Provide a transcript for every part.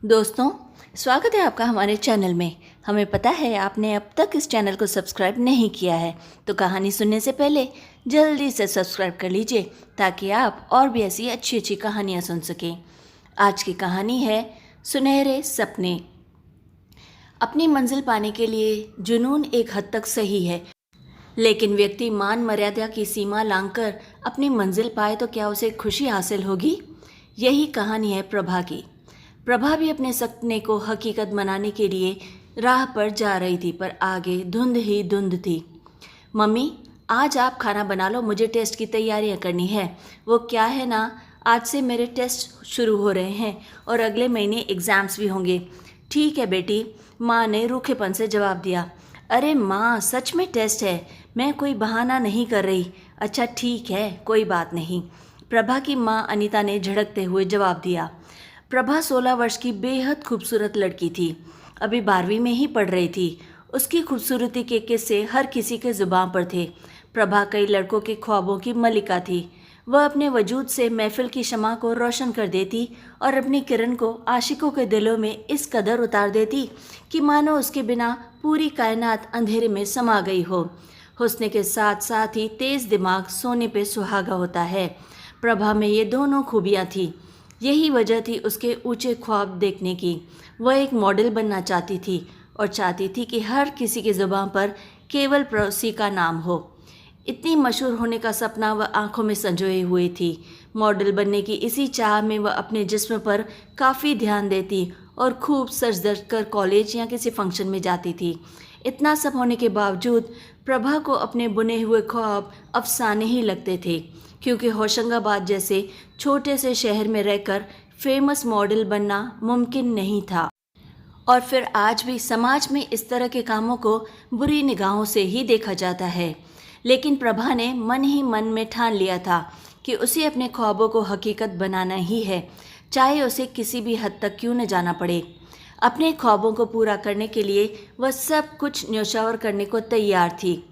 दोस्तों, स्वागत है आपका हमारे चैनल में। हमें पता है आपने अब तक इस चैनल को सब्सक्राइब नहीं किया है, तो कहानी सुनने से पहले जल्दी से सब्सक्राइब कर लीजिए ताकि आप और भी ऐसी अच्छी अच्छी कहानियाँ सुन सकें। आज की कहानी है सुनहरे सपने। अपनी मंजिल पाने के लिए जुनून एक हद तक सही है, लेकिन व्यक्ति मान मर्यादा की सीमा लांघकर अपनी मंजिल पाए तो क्या उसे खुशी हासिल होगी? यही कहानी है प्रभा की। प्रभा भी अपने सपने को हकीकत बनाने के लिए राह पर जा रही थी, पर आगे धुंध ही धुंध थी। मम्मी, आज आप खाना बना लो, मुझे टेस्ट की तैयारियां करनी है। वो क्या है ना, आज से मेरे टेस्ट शुरू हो रहे हैं और अगले महीने एग्ज़ाम्स भी होंगे। ठीक है बेटी, माँ ने रूखेपन से जवाब दिया। अरे माँ, सच में टेस्ट है, मैं कोई बहाना नहीं कर रही। अच्छा ठीक है, कोई बात नहीं, प्रभा की माँ अनीता ने झिड़कते हुए जवाब दिया। प्रभा 16 वर्ष की बेहद खूबसूरत लड़की थी। अभी 12वीं में ही पढ़ रही थी। उसकी खूबसूरती के किस्से हर किसी के जुबान पर थे। प्रभा कई लड़कों के ख्वाबों की मलिका थी। वह अपने वजूद से महफिल की शमा को रोशन कर देती और अपनी किरण को आशिकों के दिलों में इस कदर उतार देती कि मानो उसके बिना पूरी कायनात अंधेरे में समा गई हो। हुस्न के साथ साथ ही तेज दिमाग सोने पे सुहागा होता है। प्रभा में ये दोनों खूबियाँ थीं। यही वजह थी उसके ऊंचे ख्वाब देखने की। वह एक मॉडल बनना चाहती थी और चाहती थी कि हर किसी की ज़ुबान पर केवल पड़ोसी का नाम हो। इतनी मशहूर होने का सपना वह आंखों में संजोए हुए थी। मॉडल बनने की इसी चाह में वह अपने जिस्म पर काफ़ी ध्यान देती और खूब सज धज कर कॉलेज या किसी फंक्शन में जाती थी। इतना सब होने के बावजूद प्रभा को अपने बुने हुए ख्वाब अफसाने ही लगते थे, क्योंकि होशंगाबाद जैसे छोटे से शहर में रहकर फेमस मॉडल बनना मुमकिन नहीं था। और फिर आज भी समाज में इस तरह के कामों को बुरी निगाहों से ही देखा जाता है। लेकिन प्रभा ने मन ही मन में ठान लिया था कि उसे अपने ख्वाबों को हकीकत बनाना ही है, चाहे उसे किसी भी हद तक क्यों न जाना पड़े। अपने ख्वाबों को पूरा करने के लिए वह सब कुछ न्योछावर करने को तैयार थी।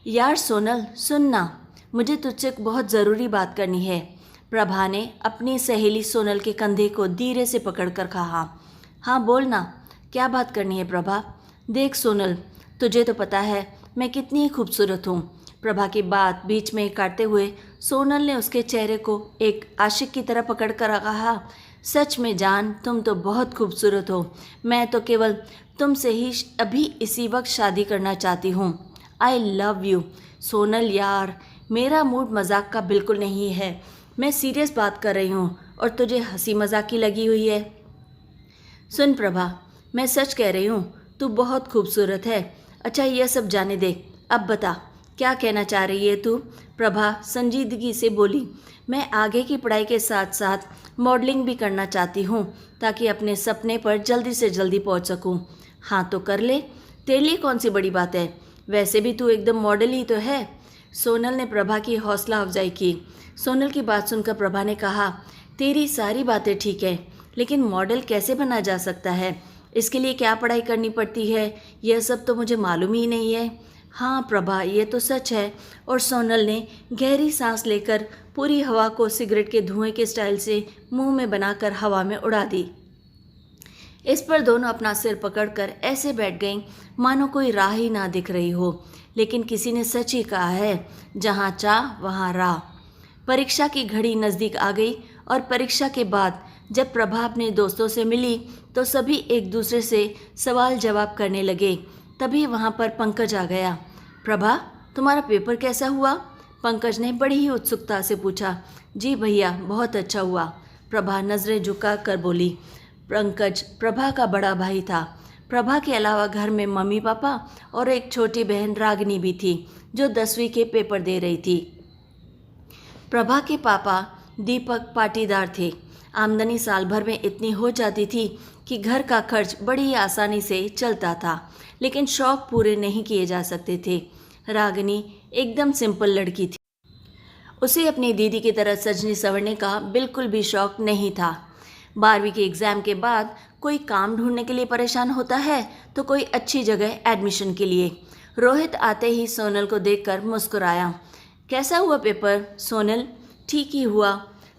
यार सोनल, सुनना, मुझे तुझसे बहुत ज़रूरी बात करनी है। प्रभा ने अपनी सहेली सोनल के कंधे को धीरे से पकड़कर कहा। हाँ बोलना, क्या बात करनी है प्रभा? देख सोनल, तुझे तो पता है मैं कितनी खूबसूरत हूँ। प्रभा की बात बीच में काटते हुए सोनल ने उसके चेहरे को एक आशिक की तरह पकड़कर कहा। सच में जान, तुम तो बहुत खूबसूरत हो। मैं तो केवल तुमसे ही अभी इसी वक्त शादी करना चाहती हूँ। I love you. सोनल यार, मेरा मूड मजाक का बिल्कुल नहीं है। मैं सीरियस बात कर रही हूँ और तुझे हंसी मजाक की लगी हुई है। सुन प्रभा, मैं सच कह रही हूँ, तू बहुत खूबसूरत है। अच्छा यह सब जाने दे, अब बता क्या कहना चाह रही है तू? प्रभा संजीदगी से बोली। मैं आगे की पढ़ाई के साथ साथ मॉडलिंग भी करना चाहती हूँ ताकि अपने सपने पर जल्दी से जल्दी पहुँच सकूँ। हाँ तो कर ले, तेरे लिए कौन सी बड़ी बात है? वैसे भी तू एकदम मॉडल ही तो है। सोनल ने प्रभा की हौसला अफजाई की। सोनल की बात सुनकर प्रभा ने कहा, तेरी सारी बातें ठीक है, लेकिन मॉडल कैसे बना जा सकता है? इसके लिए क्या पढ़ाई करनी पड़ती है, यह सब तो मुझे मालूम ही नहीं है। हाँ प्रभा, ये तो सच है। और सोनल ने गहरी सांस लेकर पूरी हवा को सिगरेट के धुएं के स्टाइल से मुंह में बनाकर हवा में उड़ा दी। इस पर दोनों अपना सिर पकड़कर ऐसे बैठ गईं मानो कोई राह ही ना दिख रही हो। लेकिन किसी ने सच ही कहा है, जहाँ चाह वहाँ राह। परीक्षा की घड़ी नज़दीक आ गई और परीक्षा के बाद जब प्रभा अपने दोस्तों से मिली तो सभी एक दूसरे से सवाल जवाब करने लगे। तभी वहाँ पर पंकज आ गया। प्रभा, तुम्हारा पेपर कैसा हुआ? पंकज ने बड़ी ही उत्सुकता से पूछा। जी भैया, बहुत अच्छा हुआ, प्रभा नज़रें झुका कर बोली। पंकज प्रभा का बड़ा भाई था। प्रभा के अलावा घर में मम्मी पापा और एक छोटी बहन रागिनी भी थी जो 10वीं के पेपर दे रही थी। प्रभा के पापा दीपक पाटीदार थे। आमदनी साल भर में इतनी हो जाती थी कि घर का खर्च बड़ी आसानी से चलता था, लेकिन शौक पूरे नहीं किए जा सकते थे। रागिनी एकदम सिंपल लड़की थी। उसे अपनी दीदी की तरह सजने संवरने का बिल्कुल भी शौक नहीं था। 12वीं के एग्ज़ाम के बाद कोई काम ढूंढने के लिए परेशान होता है तो कोई अच्छी जगह एडमिशन के लिए। रोहित आते ही सोनल को देखकर मुस्कुराया। कैसा हुआ पेपर सोनल? ठीक ही हुआ,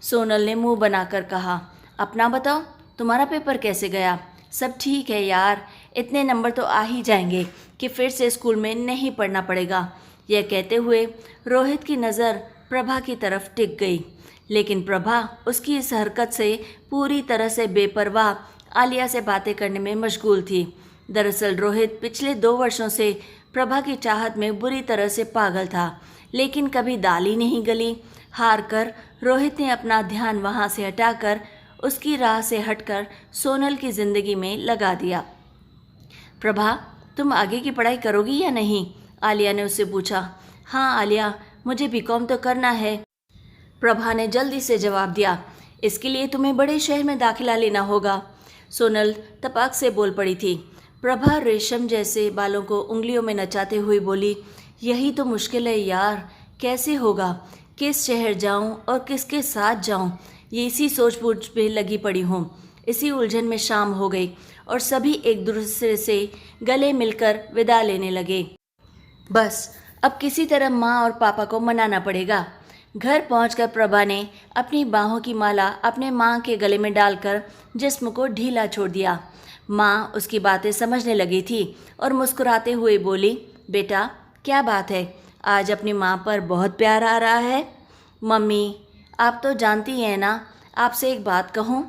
सोनल ने मुंह बनाकर कहा। अपना बताओ, तुम्हारा पेपर कैसे गया? सब ठीक है यार, इतने नंबर तो आ ही जाएंगे कि फिर से स्कूल में नहीं पढ़ना पड़ेगा। यह कहते हुए रोहित की नज़र प्रभा की तरफ टिक गई, लेकिन प्रभा उसकी इस हरकत से पूरी तरह से बेपरवाह आलिया से बातें करने में मशगूल थी। दरअसल रोहित पिछले 2 वर्षों से प्रभा की चाहत में बुरी तरह से पागल था, लेकिन कभी दाल ही नहीं गली। हार कर रोहित ने अपना ध्यान वहाँ से हटाकर उसकी राह से हटकर सोनल की ज़िंदगी में लगा दिया। प्रभा, तुम आगे की पढ़ाई करोगी या नहीं? आलिया ने उससे पूछा। हाँ आलिया, मुझे बीकॉम तो करना है, प्रभा ने जल्दी से जवाब दिया। इसके लिए तुम्हें बड़े शहर में दाखिला लेना होगा, सोनल तपाक से बोल पड़ी थी। प्रभा रेशम जैसे बालों को उंगलियों में नचाते हुए बोली, यही तो मुश्किल है यार, कैसे होगा? किस शहर जाऊं और किसके साथ जाऊं, ये इसी सोच बूझ में लगी पड़ी हूँ। इसी उलझन में शाम हो गई और सभी एक दूसरे से गले मिलकर विदा लेने लगे। बस अब किसी तरह माँ और पापा को मनाना पड़ेगा। घर पहुंचकर प्रभा ने अपनी बाहों की माला अपने माँ के गले में डालकर जिस्म को ढीला छोड़ दिया। माँ उसकी बातें समझने लगी थी और मुस्कुराते हुए बोली, बेटा क्या बात है, आज अपनी माँ पर बहुत प्यार आ रहा है। मम्मी, आप तो जानती हैं ना, आपसे एक बात कहूँ?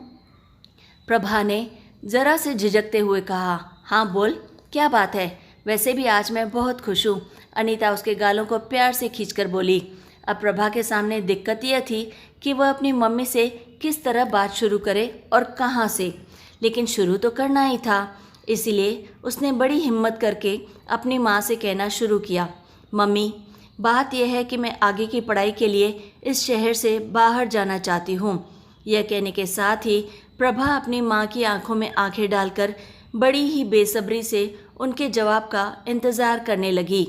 प्रभा ने ज़रा से झिझकते हुए कहा। हाँ बोल, क्या बात है? वैसे भी आज मैं बहुत खुश हूँ, अनीता उसके गालों को प्यार से खींचकर बोली। अब प्रभा के सामने दिक्कत यह थी कि वह अपनी मम्मी से किस तरह बात शुरू करे और कहाँ से, लेकिन शुरू तो करना ही था। इसीलिए उसने बड़ी हिम्मत करके अपनी माँ से कहना शुरू किया, मम्मी, बात यह है कि मैं आगे की पढ़ाई के लिए इस शहर से बाहर जाना चाहती हूँ। यह कहने के साथ ही प्रभा अपनी माँ की आंखों में आंखें डालकर बड़ी ही बेसब्री से उनके जवाब का इंतज़ार करने लगी।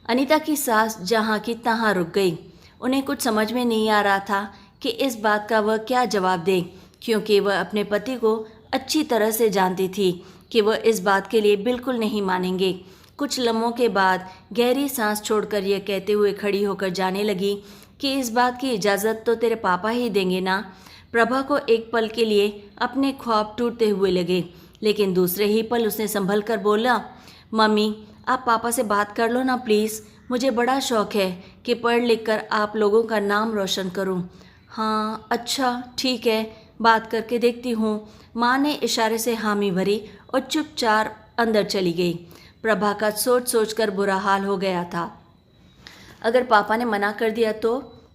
अनीता की सांस जहाँ की तहाँ रुक गई। उन्हें कुछ समझ में नहीं आ रहा था कि इस बात का वह क्या जवाब दे, क्योंकि वह अपने पति को अच्छी तरह से जानती थी कि वह इस बात के लिए बिल्कुल नहीं मानेंगे। कुछ लम्हों के बाद गहरी सांस छोड़कर यह कहते हुए खड़ी होकर जाने लगी कि इस बात की इजाज़त तो तेरे पापा ही देंगे ना। प्रभा को एक पल के लिए अपने ख्वाब टूटते हुए लगे, लेकिन दूसरे ही पल उसने संभल कर बोला, मम्मी आप पापा से बात कर लो ना प्लीज़, मुझे बड़ा शौक़ है कि पढ़ लिख कर आप लोगों का नाम रोशन करूं। हाँ अच्छा ठीक है, बात करके देखती हूँ। माँ ने इशारे से हामी भरी और चुपचाप अंदर चली गई। प्रभा का सोच सोच कर बुरा हाल हो गया था। अगर पापा ने मना कर दिया तो?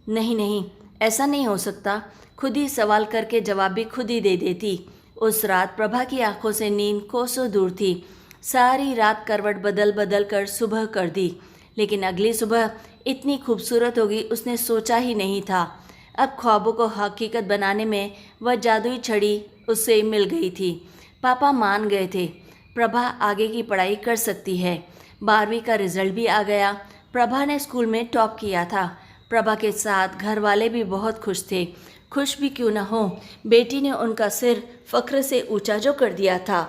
नहीं नहीं, ऐसा नहीं हो सकता। खुद ही सवाल करके जवाब भी खुद ही दे देती। उस रात प्रभा की आंखों से नींद कोसों दूर थी। सारी रात करवट बदल बदल कर सुबह कर दी, लेकिन अगली सुबह इतनी खूबसूरत होगी उसने सोचा ही नहीं था। अब ख्वाबों को हकीकत बनाने में वह जादुई छड़ी उससे मिल गई थी। पापा मान गए थे, प्रभा आगे की पढ़ाई कर सकती है। 12वीं का रिजल्ट भी आ गया। प्रभा ने स्कूल में टॉप किया था। प्रभा के साथ घर वाले भी बहुत खुश थे। खुश भी क्यों न हो, बेटी ने उनका सिर फख्र से ऊंचा जो कर दिया था।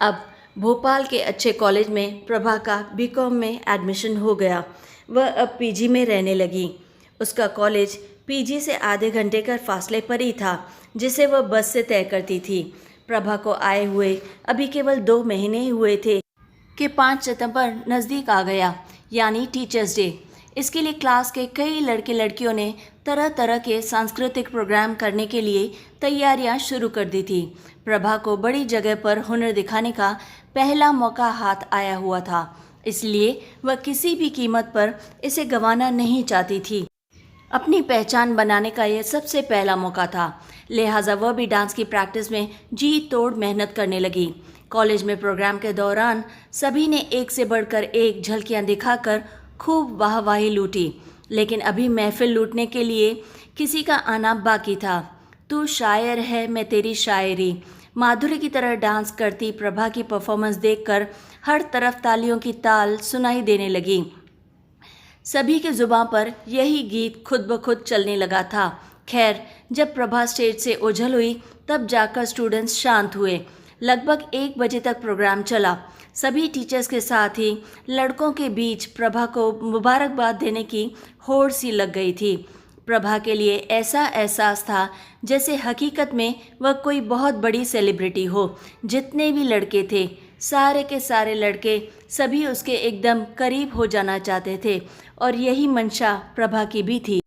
अब भोपाल के अच्छे कॉलेज में प्रभा का बीकॉम में एडमिशन हो गया। वह अब पीजी में रहने लगी। उसका कॉलेज पीजी से आधे घंटे का फासले पर ही था, जिसे वह बस से तय करती थी। प्रभा को आए हुए अभी केवल 2 महीने ही हुए थे कि 5 सितंबर नज़दीक आ गया, यानी टीचर्स डे। इसके लिए क्लास के कई लड़के लड़कियों ने तरह तरह के सांस्कृतिक प्रोग्राम करने के लिए तैयारियां शुरू कर दी थी। प्रभा को बड़ी जगह पर हुनर दिखाने का पहला मौका हाथ आया हुआ था, इसलिए वह किसी भी कीमत पर इसे गंवाना नहीं चाहती थी। अपनी पहचान बनाने का यह सबसे पहला मौका था, लिहाजा वह भी डांस की प्रैक्टिस में जी तोड़ मेहनत करने लगी। कॉलेज में प्रोग्राम के दौरान सभी ने एक से बढ़कर एक झलकियां दिखाकर खूब वाहवाही लूटी, लेकिन अभी महफिल लूटने के लिए किसी का आना बाकी था। तू शायर है मैं तेरी शायरी, माधुरी की तरह डांस करती प्रभा की परफॉर्मेंस देखकर हर तरफ तालियों की ताल सुनाई देने लगी। सभी के जुबान पर यही गीत खुद ब खुद चलने लगा था। खैर, जब प्रभा स्टेज से ओझल हुई तब जाकर स्टूडेंट्स शांत हुए। लगभग 1 बजे तक प्रोग्राम चला। सभी टीचर्स के साथ ही लड़कों के बीच प्रभा को मुबारकबाद देने की होड़ सी लग गई थी। प्रभा के लिए ऐसा एहसास था जैसे हकीकत में वह कोई बहुत बड़ी सेलिब्रिटी हो। जितने भी लड़के थे, सारे के सारे लड़के सभी उसके एकदम करीब हो जाना चाहते थे और यही मंशा प्रभा की भी थी।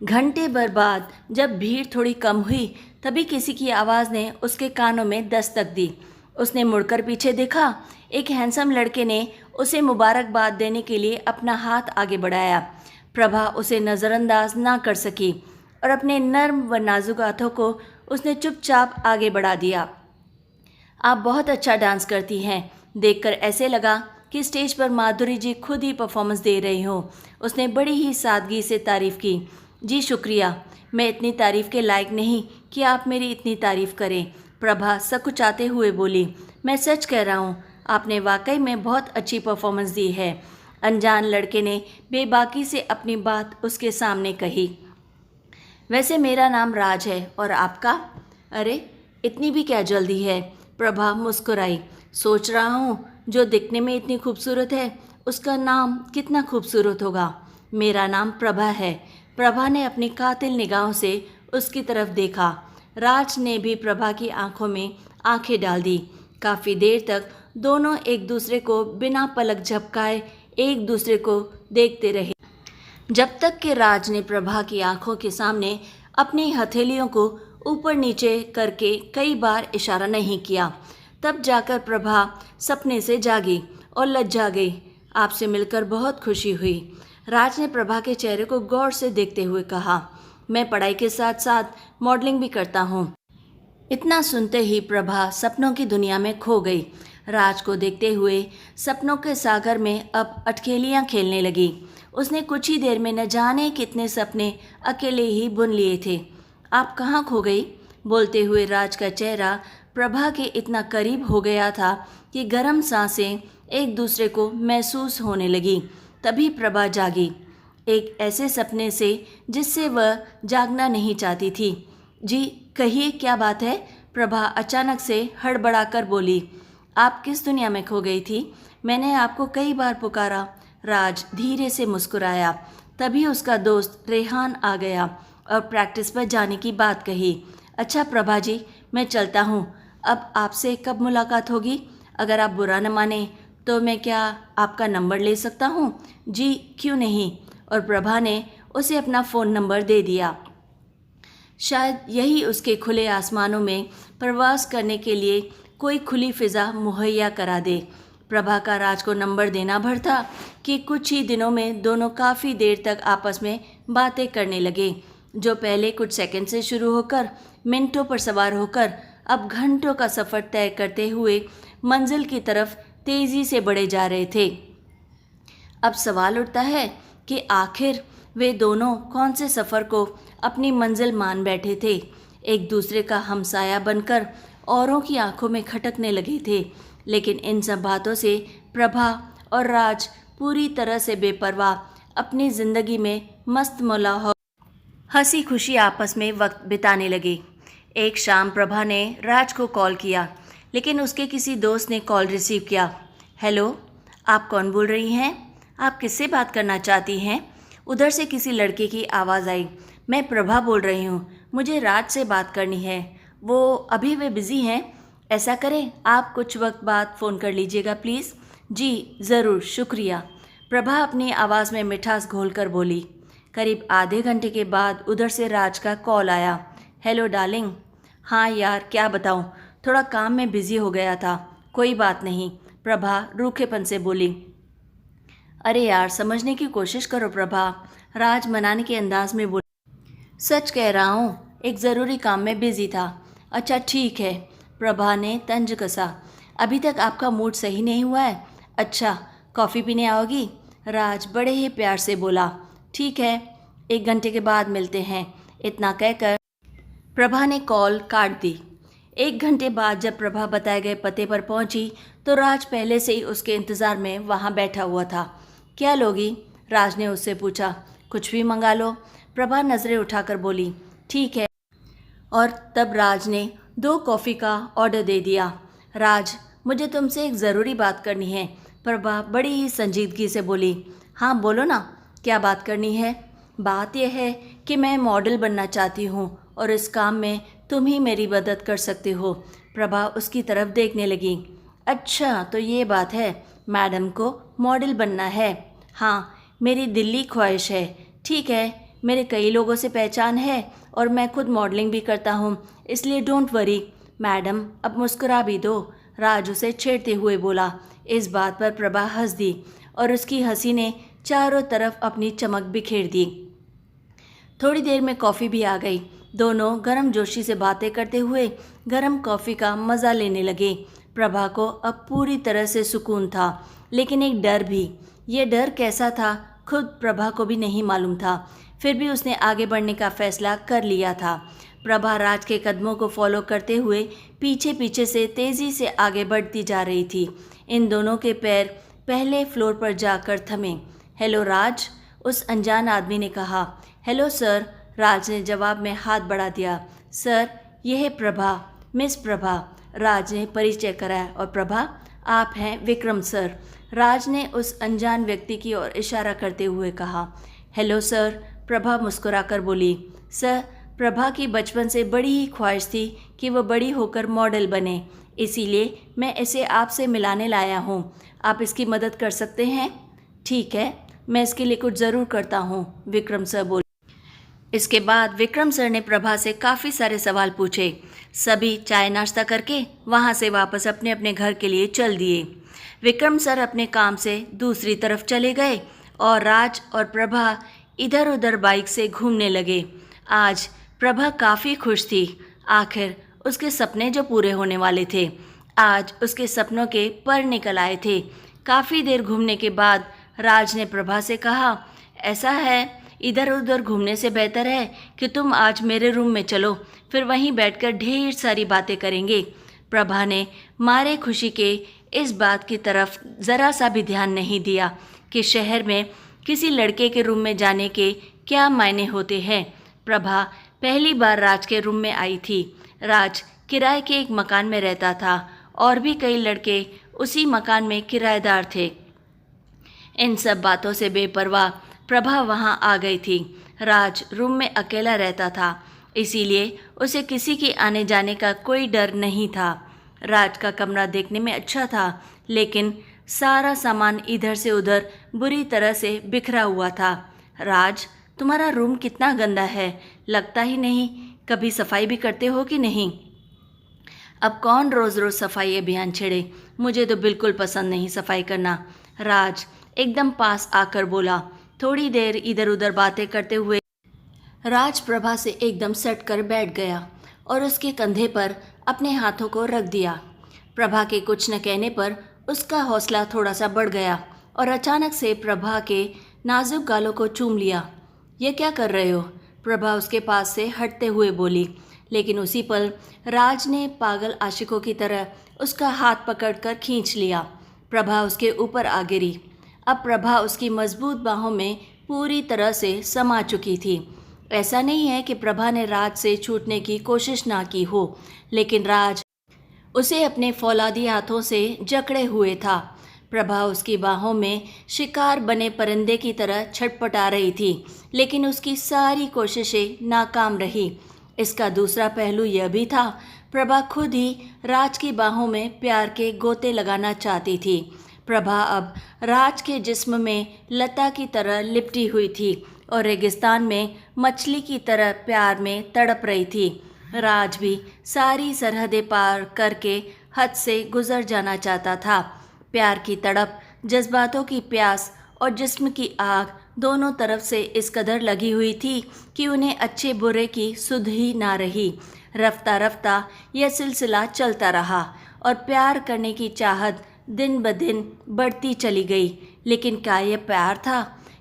घंटे भर बाद जब भीड़ थोड़ी कम हुई, तभी किसी की आवाज़ ने उसके कानों में दस्तक दी। उसने मुड़कर पीछे देखा। एक हैंडसम लड़के ने उसे मुबारकबाद देने के लिए अपना हाथ आगे बढ़ाया। प्रभा उसे नज़रअंदाज ना कर सकी और अपने नर्म व नाजुक हाथों को उसने चुपचाप आगे बढ़ा दिया। आप बहुत अच्छा डांस करती हैं। देखकर ऐसे लगा कि स्टेज पर माधुरी जी खुद ही परफॉर्मेंस दे रही हो। उसने बड़ी ही सादगी से तारीफ़ की। जी शुक्रिया, मैं इतनी तारीफ़ के लायक नहीं कि आप मेरी इतनी तारीफ़ करें, प्रभा सकुचाते हुए बोली। मैं सच कह रहा हूँ, आपने वाकई में बहुत अच्छी परफॉर्मेंस दी है। अनजान लड़के ने बेबाकी से अपनी बात उसके सामने कही। वैसे मेरा नाम राज है और आपका? अरे इतनी भी क्या जल्दी है? प्रभा मुस्कुराई। सोच रहा हूँ जो दिखने में इतनी खूबसूरत है उसका नाम कितना खूबसूरत होगा। मेरा नाम प्रभा है। प्रभा ने अपनी कातिल निगाहों से उसकी तरफ देखा। राज ने भी प्रभा की आंखों में आंखें डाल दी। काफ़ी देर तक दोनों एक दूसरे को बिना पलक झपकाए एक दूसरे को देखते रहे, जब तक कि राज ने प्रभा की आंखों के सामने अपनी हथेलियों को ऊपर नीचे करके कई बार इशारा नहीं किया। तब जाकर प्रभा सपने से जागी और लज्जा गई। आपसे मिलकर बहुत खुशी हुई। राज ने प्रभा के चेहरे को गौर से देखते हुए कहा, मैं पढ़ाई के साथ साथ मॉडलिंग भी करता हूँ। इतना सुनते ही प्रभा सपनों की दुनिया में खो गई। राज को देखते हुए सपनों के सागर में अब अटखेलियाँ खेलने लगी। उसने कुछ ही देर में न जाने कितने सपने अकेले ही बुन लिए थे। आप कहाँ खो गई? बोलते हुए राज का चेहरा प्रभा के इतना करीब हो गया था कि गर्म सांसें एक दूसरे को महसूस होने लगी। तभी प्रभा जागी, एक ऐसे सपने से जिससे वह जागना नहीं चाहती थी। जी कहिए, क्या बात है? प्रभा अचानक से हड़बड़ाकर बोली। आप किस दुनिया में खो गई थी? मैंने आपको कई बार पुकारा। राज धीरे से मुस्कुराया। तभी उसका दोस्त रेहान आ गया और प्रैक्टिस पर जाने की बात कही। अच्छा प्रभा जी, मैं चलता हूँ। अब आपसे कब मुलाकात होगी? अगर आप बुरा न माने तो मैं क्या आपका नंबर ले सकता हूँ? जी क्यों नहीं। और प्रभा ने उसे अपना फ़ोन नंबर दे दिया। शायद यही उसके खुले आसमानों में प्रवास करने के लिए कोई खुली फ़िज़ा मुहैया करा दे। प्रभा का राज को नंबर देना भर था कि कुछ ही दिनों में दोनों काफ़ी देर तक आपस में बातें करने लगे, जो पहले कुछ सेकंड से शुरू होकर मिनटों पर सवार होकर अब घंटों का सफ़र तय करते हुए मंजिल की तरफ तेज़ी से बढ़े जा रहे थे। अब सवाल उठता है कि आखिर वे दोनों कौन से सफ़र को अपनी मंजिल मान बैठे थे। एक दूसरे का हमसाया बनकर औरों की आंखों में खटकने लगे थे, लेकिन इन सब बातों से प्रभा और राज पूरी तरह से बेपरवाह अपनी ज़िंदगी में मस्त मौला हो हंसी खुशी आपस में वक्त बिताने लगे। एक शाम प्रभा ने राज को कॉल किया, लेकिन उसके किसी दोस्त ने कॉल रिसीव किया। हेलो, आप कौन बोल रही हैं? आप किससे बात करना चाहती हैं? उधर से किसी लड़के की आवाज़ आई। मैं प्रभा बोल रही हूँ, मुझे राज से बात करनी है। अभी वे बिज़ी हैं। ऐसा करें, आप कुछ वक्त बाद फ़ोन कर लीजिएगा प्लीज़। जी ज़रूर, शुक्रिया। प्रभा अपनी आवाज़ में मिठास घोलकर बोली। करीब आधे घंटे के बाद उधर से राज का कॉल आया। Hello darling. हाँ यार, क्या बताऊँ, थोड़ा काम में बिज़ी हो गया था। कोई बात नहीं, प्रभा रूखेपन से बोली। अरे यार, समझने की कोशिश करो प्रभा, राज मनाने के अंदाज में बोली। सच कह रहा हूँ, एक ज़रूरी काम में बिज़ी था। अच्छा ठीक है, प्रभा ने तंज कसा। अभी तक आपका मूड सही नहीं हुआ है? अच्छा, कॉफ़ी पीने आओगी? राज बड़े ही प्यार से बोला। ठीक है, 1 घंटे के बाद मिलते हैं। इतना कहकर प्रभा ने कॉल काट दी। 1 घंटे बाद जब प्रभा बताए गए पते पर पहुंची तो राज पहले से ही उसके इंतज़ार में वहां बैठा हुआ था। क्या लोगी? राज ने उससे पूछा। कुछ भी मंगा लो, प्रभा नज़रें उठाकर बोली। ठीक है। और तब राज ने 2 कॉफ़ी का ऑर्डर दे दिया। राज, मुझे तुमसे एक ज़रूरी बात करनी है, प्रभा बड़ी ही संजीदगी से बोली। हाँ बोलो ना, क्या बात करनी है? बात यह है कि मैं मॉडल बनना चाहती हूँ और इस काम में तुम ही मेरी मदद कर सकते हो। प्रभा उसकी तरफ देखने लगी। अच्छा, तो ये बात है, मैडम को मॉडल बनना है। हाँ, मेरी दिल्ली ख्वाहिश है। ठीक है, मेरे कई लोगों से पहचान है और मैं खुद मॉडलिंग भी करता हूँ, इसलिए डोंट वरी। मैडम, अब मुस्कुरा भी दो, राज उसे छेड़ते हुए बोला। इस बात पर प्रभा हंस दी और उसकी हंसी ने चारों तरफ अपनी चमक बिखेर दी। थोड़ी देर में कॉफ़ी भी आ गई। दोनों गर्म जोशी से बातें करते हुए गर्म कॉफ़ी का मज़ा लेने लगे। प्रभा को अब पूरी तरह से सुकून था, लेकिन एक डर भी। ये डर कैसा था खुद प्रभा को भी नहीं मालूम था। फिर भी उसने आगे बढ़ने का फैसला कर लिया था। प्रभा राज के कदमों को फॉलो करते हुए पीछे पीछे से तेज़ी से आगे बढ़ती जा रही थी। इन दोनों के पैर पहले फ्लोर पर जाकर थमे। हेलो राज, उस अनजान आदमी ने कहा। हेलो सर, राज ने जवाब में हाथ बढ़ा दिया। सर, यह है प्रभा, मिस प्रभा, राज ने परिचय कराया। और प्रभा, आप हैं विक्रम सर, राज ने उस अनजान व्यक्ति की ओर इशारा करते हुए कहा। हेलो सर, प्रभा मुस्कुराकर बोली। सर, प्रभा की बचपन से बड़ी ही ख्वाहिश थी कि वह बड़ी होकर मॉडल बने, इसीलिए मैं इसे आपसे मिलाने लाया हूँ। आप इसकी मदद कर सकते हैं? ठीक है, मैं इसके लिए कुछ ज़रूर करता हूँ, विक्रम सर बोले। इसके बाद विक्रम सर ने प्रभा से काफ़ी सारे सवाल पूछे। सभी चाय नाश्ता करके वहाँ से वापस अपने अपने घर के लिए चल दिए। विक्रम सर अपने काम से दूसरी तरफ चले गए और राज और प्रभा इधर उधर बाइक से घूमने लगे। आज प्रभा काफ़ी खुश थी। आखिर उसके सपने जो पूरे होने वाले थे, आज उसके सपनों के पर निकल आए थे। काफ़ी देर घूमने के बाद राज ने प्रभा से कहा, ऐसा है, इधर उधर घूमने से बेहतर है कि तुम आज मेरे रूम में चलो, फिर वहीं बैठकर ढेर सारी बातें करेंगे। प्रभा ने मारे खुशी के इस बात की तरफ ज़रा सा भी ध्यान नहीं दिया कि शहर में किसी लड़के के रूम में जाने के क्या मायने होते हैं। प्रभा पहली बार राज के रूम में आई थी। राज किराए के एक मकान में रहता था और भी कई लड़के उसी मकान में किराएदार थे। इन सब बातों से बेपरवाह प्रभा वहाँ आ गई थी। राज रूम में अकेला रहता था, इसीलिए उसे किसी के आने जाने का कोई डर नहीं था। राज का कमरा देखने में अच्छा था, लेकिन सारा सामान इधर से उधर बुरी तरह से बिखरा हुआ था। राज, तुम्हारा रूम कितना गंदा है, लगता ही नहीं। कभी सफाई भी करते हो कि नहीं? अब कौन रोज़ रोज़ सफाई अभियान छेड़े, मुझे तो बिल्कुल पसंद नहीं सफाई करना, राज एकदम पास आकर बोला। थोड़ी देर इधर उधर बातें करते हुए राज प्रभा से एकदम सट कर बैठ गया और उसके कंधे पर अपने हाथों को रख दिया। प्रभा के कुछ न कहने पर उसका हौसला थोड़ा सा बढ़ गया और अचानक से प्रभा के नाजुक गालों को चूम लिया। ये क्या कर रहे हो? प्रभा उसके पास से हटते हुए बोली, लेकिन उसी पल राज ने पागल आशिकों की तरह उसका हाथ पकड़कर खींच लिया। प्रभा उसके ऊपर आ गिरी। अब प्रभा उसकी मजबूत बाहों में पूरी तरह से समा चुकी थी। ऐसा नहीं है कि प्रभा ने राज से छूटने की कोशिश ना की हो, लेकिन राज उसे अपने फौलादी हाथों से जकड़े हुए था। प्रभा उसकी बाहों में शिकार बने परिंदे की तरह छटपटा रही थी, लेकिन उसकी सारी कोशिशें नाकाम रही। इसका दूसरा पहलू यह भी था, प्रभा खुद ही राज की बाहों में प्यार के गोते लगाना चाहती थी। प्रभा अब राज के जिस्म में लता की तरह लिपटी हुई थी और रेगिस्तान में मछली की तरह प्यार में तड़प रही थी। राज भी सारी सरहदें पार करके हद से गुजर जाना चाहता था। प्यार की तड़प, जज्बातों की प्यास और जिस्म की आग दोनों तरफ से इस कदर लगी हुई थी कि उन्हें अच्छे बुरे की सुध ही ना रही। रफ्ता रफ्ता यह सिलसिला चलता रहा और प्यार करने की चाहत दिन ब दिन बढ़ती चली गई। लेकिन क्या यह प्यार था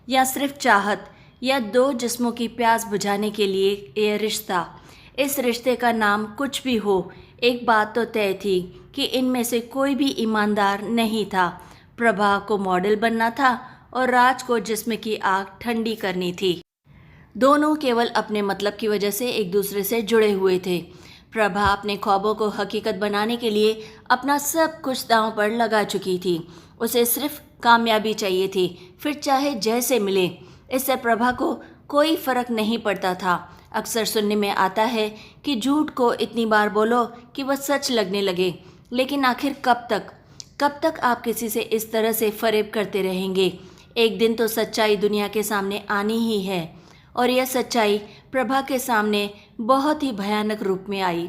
या सिर्फ चाहत, या दो जिस्मों की प्यास बुझाने के लिए यह रिश्ता? इस रिश्ते का नाम कुछ भी हो, एक बात तो तय थी कि इनमें से कोई भी ईमानदार नहीं था। प्रभा को मॉडल बनना था और राज को जिस्म की आग ठंडी करनी थी। दोनों केवल अपने मतलब की वजह से एक दूसरे से जुड़े हुए थे। प्रभा अपने ख्वाबों को हकीकत बनाने के लिए अपना सब कुछ दांव पर लगा चुकी थी। उसे सिर्फ कामयाबी चाहिए थी, फिर चाहे जैसे मिले। इससे प्रभा को कोई फ़र्क नहीं पड़ता था। अक्सर सुनने में आता है कि झूठ को इतनी बार बोलो कि वह सच लगने लगे, लेकिन आखिर कब तक आप किसी से इस तरह से फ़रेब करते रहेंगे? एक दिन तो सच्चाई दुनिया के सामने आनी ही है। और यह सच्चाई प्रभा के सामने बहुत ही भयानक रूप में आई।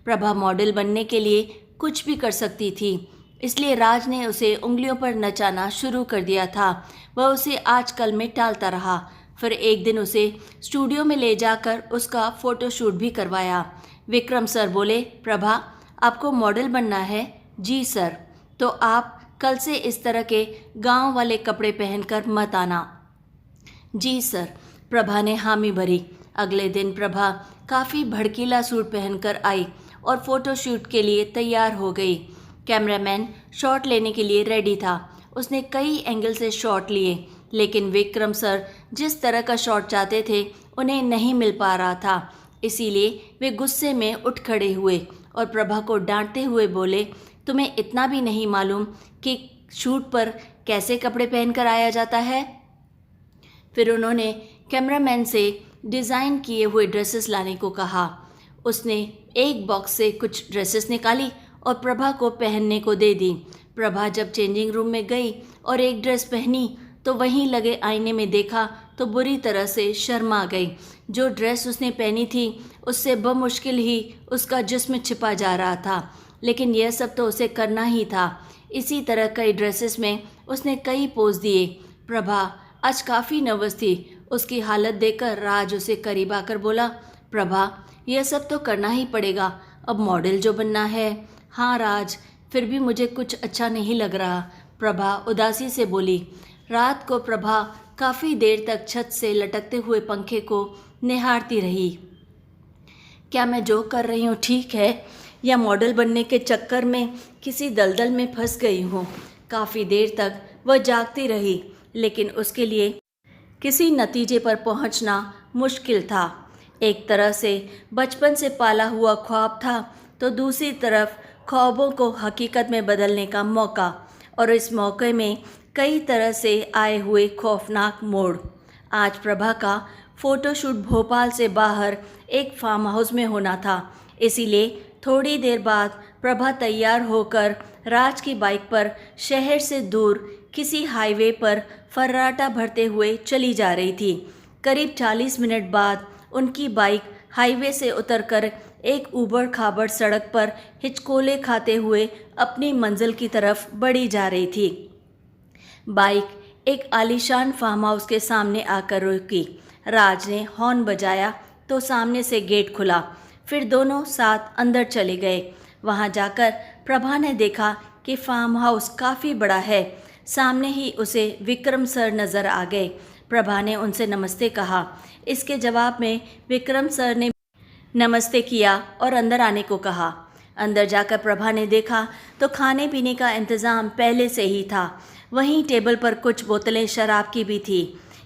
प्रभा मॉडल बनने के लिए कुछ भी कर सकती थी, इसलिए राज ने उसे उंगलियों पर नचाना शुरू कर दिया था। वह उसे आजकल में टालता रहा। फिर एक दिन उसे स्टूडियो में ले जाकर उसका फ़ोटोशूट भी करवाया। विक्रम सर बोले, प्रभा आपको मॉडल बनना है? जी सर। तो आप कल से इस तरह के गांव वाले कपड़े पहनकर मत आना। जी सर। प्रभा ने हामी भरी। अगले दिन प्रभा काफ़ी भड़कीला सूट पहनकर आई और फोटोशूट के लिए तैयार हो गई। कैमरामैन शॉट लेने के लिए रेडी था। उसने कई एंगल से शॉट लिए, लेकिन विक्रम सर जिस तरह का शॉट चाहते थे उन्हें नहीं मिल पा रहा था। इसीलिए वे गुस्से में उठ खड़े हुए और प्रभा को डांटते हुए बोले, तुम्हें इतना भी नहीं मालूम कि शूट पर कैसे कपड़े पहनकर आया जाता है? फिर उन्होंने कैमरामैन से डिज़ाइन किए हुए ड्रेसेस लाने को कहा। उसने एक बॉक्स से कुछ ड्रेसेस निकाली और प्रभा को पहनने को दे दी। प्रभा जब चेंजिंग रूम में गई और एक ड्रेस पहनी तो वहीं लगे आईने में देखा तो बुरी तरह से शर्मा गई। जो ड्रेस उसने पहनी थी उससे बमुश्किल ही उसका जिस्म छिपा जा रहा था, लेकिन यह सब तो उसे करना ही था। इसी तरह कई ड्रेसेस में उसने कई पोज दिए। प्रभा आज काफ़ी नर्वस थी। उसकी हालत देखकर राज उसे करीब आकर बोला, प्रभा यह सब तो करना ही पड़ेगा, अब मॉडल जो बनना है। हाँ राज, फिर भी मुझे कुछ अच्छा नहीं लग रहा, प्रभा उदासी से बोली। रात को प्रभा काफ़ी देर तक छत से लटकते हुए पंखे को निहारती रही। क्या मैं जो कर रही हूँ ठीक है, या मॉडल बनने के चक्कर में किसी दलदल में फंस गई हूँ? काफ़ी देर तक वह जागती रही, लेकिन उसके लिए किसी नतीजे पर पहुँचना मुश्किल था। एक तरह से बचपन से पाला हुआ ख्वाब था, तो दूसरी तरफ ख्वाबों को हकीकत में बदलने का मौका, और इस मौके में कई तरह से आए हुए खौफनाक मोड़। आज प्रभा का फ़ोटोशूट भोपाल से बाहर एक फार्म हाउस में होना था, इसीलिए थोड़ी देर बाद प्रभा तैयार होकर राज की बाइक पर शहर से दूर किसी हाईवे पर फर्राटा भरते हुए चली जा रही थी। करीब 40 मिनट बाद उनकी बाइक हाईवे से उतरकर एक ऊबड़ खाबड़ सड़क पर हिचकोले खाते हुए अपनी मंजिल की तरफ बढ़ी जा रही थी। बाइक एक आलीशान फार्म हाउस के सामने आकर रुकी। राज ने हॉर्न बजाया तो सामने से गेट खुला। फिर दोनों साथ अंदर चले गए। वहां जाकर प्रभा ने देखा कि फार्म हाउस काफ़ी बड़ा है। सामने ही उसे विक्रम सर नज़र आ गए। प्रभा ने उनसे नमस्ते कहा। इसके जवाब में विक्रम सर ने नमस्ते किया और अंदर आने को कहा। अंदर जाकर प्रभा ने देखा तो खाने पीने का इंतज़ाम पहले से ही था। वहीं टेबल पर कुछ बोतलें शराब की भी थी।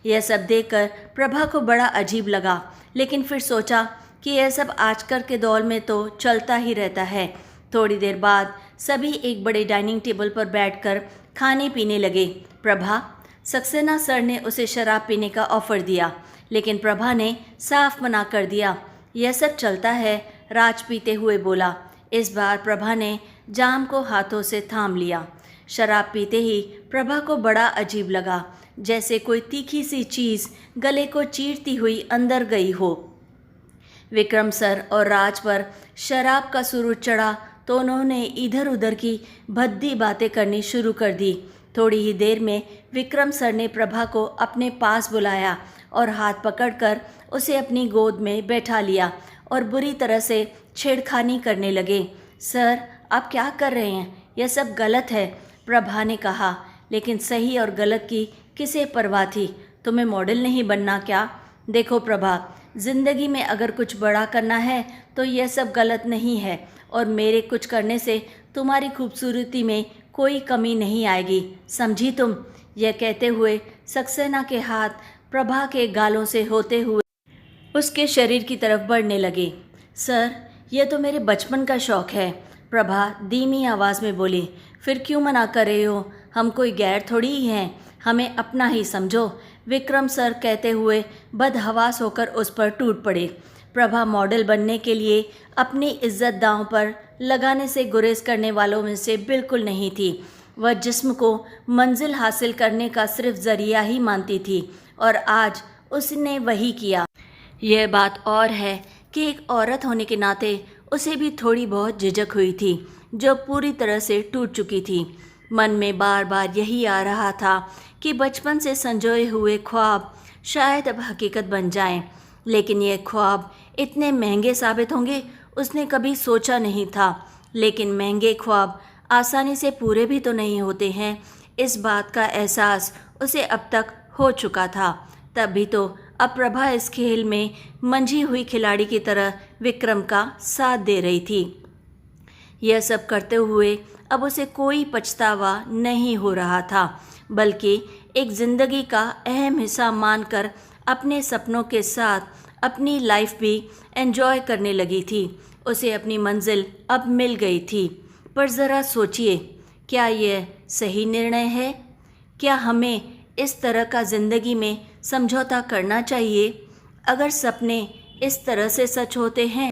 यह सब देखकर प्रभा को बड़ा अजीब लगा, लेकिन फिर सोचा कि यह सब आजकल के दौर में तो चलता ही रहता है। थोड़ी देर बाद सभी एक बड़े डाइनिंग टेबल पर बैठकर खाने पीने लगे। प्रभा, सक्सेना सर ने उसे शराब पीने का ऑफ़र दिया, लेकिन प्रभा ने साफ मना कर दिया। यह सब चलता है, राज पीते हुए बोला। इस बार प्रभा ने जाम को हाथों से थाम लिया। शराब पीते ही प्रभा को बड़ा अजीब लगा, जैसे कोई तीखी सी चीज़ गले को चीरती हुई अंदर गई हो। विक्रम सर और राज पर शराब का सुरूर चढ़ा तो उन्होंने इधर उधर की भद्दी बातें करनी शुरू कर दी। थोड़ी ही देर में विक्रम सर ने प्रभा को अपने पास बुलाया और हाथ पकड़कर उसे अपनी गोद में बैठा लिया और बुरी तरह से छेड़खानी करने लगे। सर, आप क्या कर रहे हैं? यह सब गलत है, प्रभा ने कहा। लेकिन सही और गलत की किसे परवाह थी? तुम्हें मॉडल नहीं बनना क्या? देखो प्रभा, ज़िंदगी में अगर कुछ बड़ा करना है तो यह सब गलत नहीं है, और मेरे कुछ करने से तुम्हारी खूबसूरती में कोई कमी नहीं आएगी, समझी तुम? यह कहते हुए सक्सेना के हाथ प्रभा के गालों से होते हुए उसके शरीर की तरफ बढ़ने लगे। सर, यह तो मेरे बचपन का शौक़ है, प्रभा धीमी आवाज़ में बोली। फिर क्यों मना कर रहे हो? हम कोई गैर थोड़ी ही हैं, हमें अपना ही समझो। विक्रम सर कहते हुए बदहवास होकर उस पर टूट पड़े। प्रभा मॉडल बनने के लिए अपनी इज्जत दांव पर लगाने से गुरेज करने वालों में से बिल्कुल नहीं थी। वह जिस्म को मंजिल हासिल करने का सिर्फ जरिया ही मानती थी और आज उसने वही किया। यह बात और है कि एक औरत होने के नाते उसे भी थोड़ी बहुत झिझक हुई थी, जो पूरी तरह से टूट चुकी थी। मन में बार बार यही आ रहा था कि बचपन से संजोए हुए ख्वाब शायद अब हकीकत बन जाएं, लेकिन ये ख्वाब इतने महंगे साबित होंगे उसने कभी सोचा नहीं था। लेकिन महंगे ख्वाब आसानी से पूरे भी तो नहीं होते हैं, इस बात का एहसास उसे अब तक हो चुका था। तब भी तो अब प्रभा इस खेल में मंझी हुई खिलाड़ी की तरह विक्रम का साथ दे रही थी। यह सब करते हुए अब उसे कोई पछतावा नहीं हो रहा था, बल्कि एक जिंदगी का अहम हिस्सा मानकर अपने सपनों के साथ अपनी लाइफ भी एंजॉय करने लगी थी। उसे अपनी मंजिल अब मिल गई थी। पर ज़रा सोचिए, क्या यह सही निर्णय है? क्या हमें इस तरह का ज़िंदगी में समझौता करना चाहिए? अगर सपने इस तरह से सच होते हैं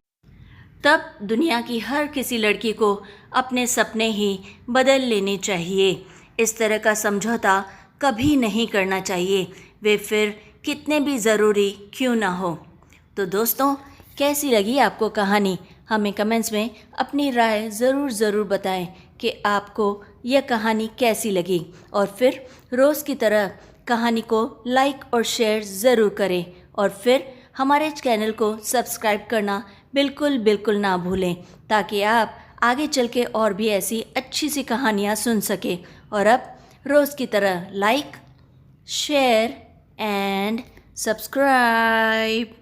तब दुनिया की हर किसी लड़की को अपने सपने ही बदल लेने चाहिए। इस तरह का समझौता कभी नहीं करना चाहिए, वे फिर कितने भी ज़रूरी क्यों ना हो। तो दोस्तों, कैसी लगी आपको कहानी? हमें कमेंट्स में अपनी राय ज़रूर बताएं कि आपको यह कहानी कैसी लगी, और फिर रोज़ की तरह कहानी को लाइक और शेयर ज़रूर करें, और फिर हमारे चैनल को सब्सक्राइब करना बिल्कुल ना भूलें, ताकि आप आगे चल के और भी ऐसी अच्छी सी कहानियाँ सुन सकें। और अब रोज़ की तरह लाइक, शेयर एंड सब्सक्राइब।